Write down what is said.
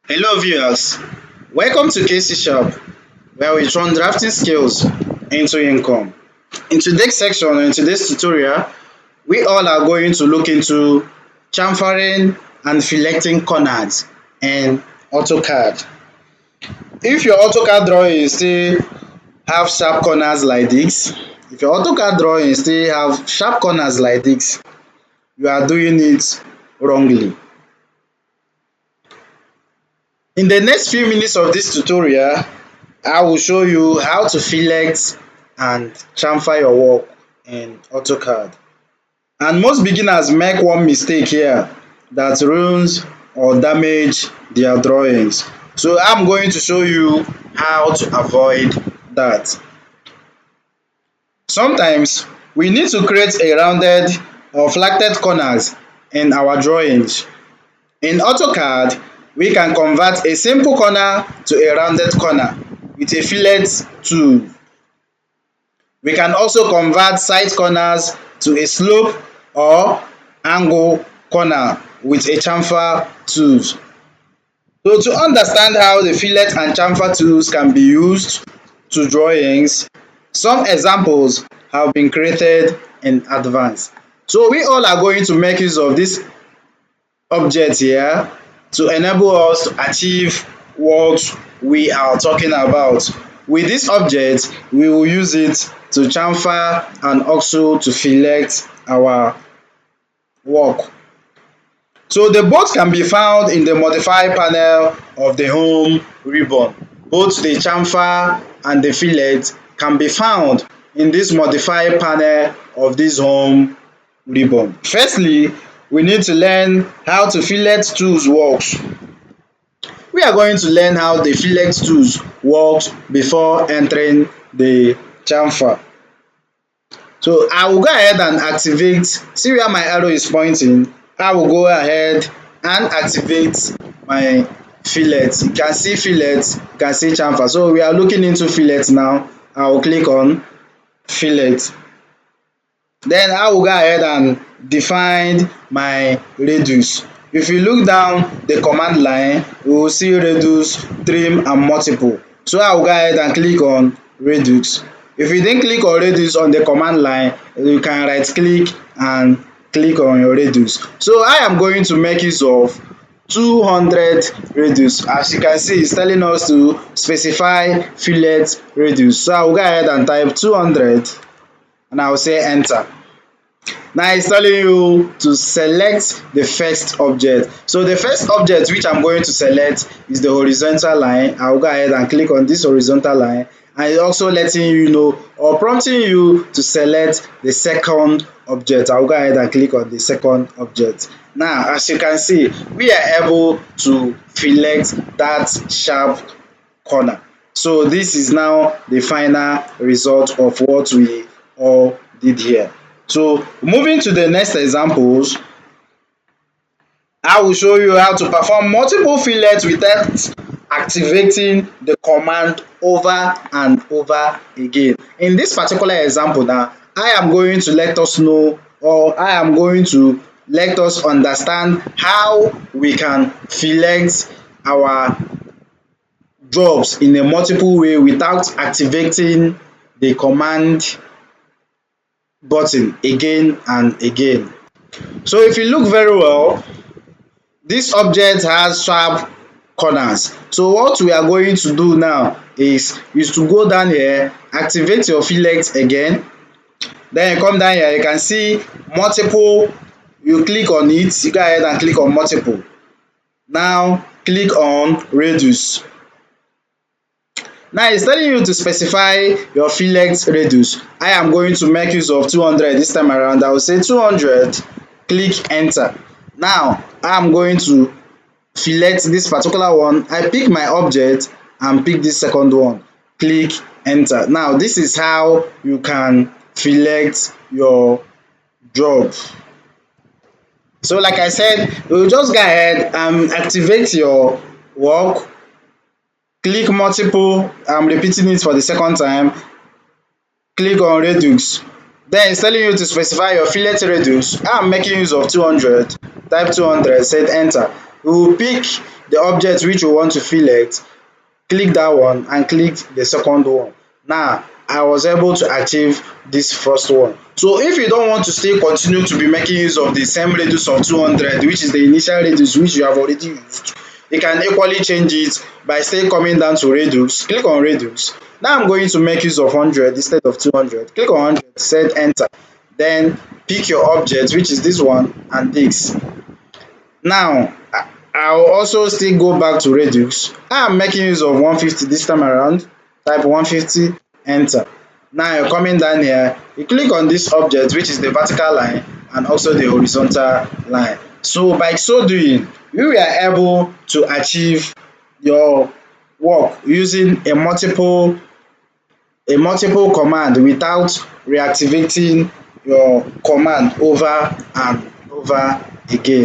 Hello viewers, welcome to KC Shop where we turn drafting skills into income. In today's section, in today's tutorial, we all are going to look into chamfering and filleting corners in AutoCAD. If your AutoCAD drawing still have sharp corners like this, if your AutoCAD drawing still have sharp corners like this, you are doing it wrongly. In the next few minutes of this tutorial, I will show you how to fillet and chamfer your work in AutoCAD. And most beginners make one mistake here that ruins or damage their drawings. So I'm going to show you how to avoid that. Sometimes we need to create a rounded or flatted corners in our drawings. In AutoCAD, we can convert a simple corner to a rounded corner with a fillet tool. We can also convert side corners to a slope or angle corner with a chamfer tools. So to understand how the fillet and chamfer tools can be used to drawings, some examples have been created in advance. So we all are going to make use of this object here to enable us to achieve what we are talking about. With this object, we will use it to chamfer and also to fillet our work. So the both can be found in the modify panel of the home ribbon. Both the chamfer and the fillet can be found in this modify panel of this home ribbon. Firstly, we need to learn how to fillet tools works. We are going to learn how the fillet tools works before entering the chamfer. So I will go ahead and activate, see where my arrow is pointing, I will go ahead and activate my fillet. You can see fillet, you can see chamfer. So we are looking into fillet now. I will click on fillet. Then I will go ahead and define my radius. If you look down the command line, you will see radius, trim and multiple. So I will go ahead and click on radius. If you didn't click on radius on the command line, you can right click and click on your radius. So I am going to make use of 200 radius. As you can see, it's telling us to specify fillet radius. So I will go ahead and type 200 and I will say enter. Now it's telling you to select the first object. So the first object which I'm going to select is the horizontal line. I will go ahead and click on this horizontal line, and it's also letting you know or prompting you to select the second object. I will go ahead and click on the second object. Now as you can see, we are able to fillet that sharp corner. So this is now the final result of what we all did here. So moving to the next examples, I will show you how to perform multiple fillets without activating the command over and over again. In this particular example now, I am going to let us know, or I am going to let us understand how we can fillet our jobs in a multiple way without activating the command button again and again. So if you look very well, this object has sharp corners. So what we are going to do now is to go down here, activate your fillet again, then you come down here, you can see multiple, you click on it, you go ahead and click on multiple. Now click on radius. Now it's telling you to specify your fillet radius. I am going to make use of 200 this time around. I will say 200, click enter. Now I am going to fillet this particular one. I pick my object and pick this second one, click enter. Now this is how you can fillet your job. So like I said, you will just go ahead and activate your work, click multiple, I'm repeating it for the second time, click on radius. Then it's telling you to specify your fillet radius. I'm making use of 200, type 200, set enter. We will pick the object which we want to fillet, click that one and click the second one. Now I was able to achieve this first one. So if you don't want to still continue to be making use of the same radius of 200, which is the initial radius which you have already used, you can equally change it by still coming down to radius, click on radius. Now I'm going to make use of 100 instead of 200. Click on 100, set enter, then pick your object which is this one and this. Now I'll also still go back to radius. I'm making use of 150 this time around. Type 150, enter. Now you're coming down here, you click on this object which is the vertical line and also the horizontal line. So by so doing, you were able to achieve your work using a multiple command without reactivating your command over and over again.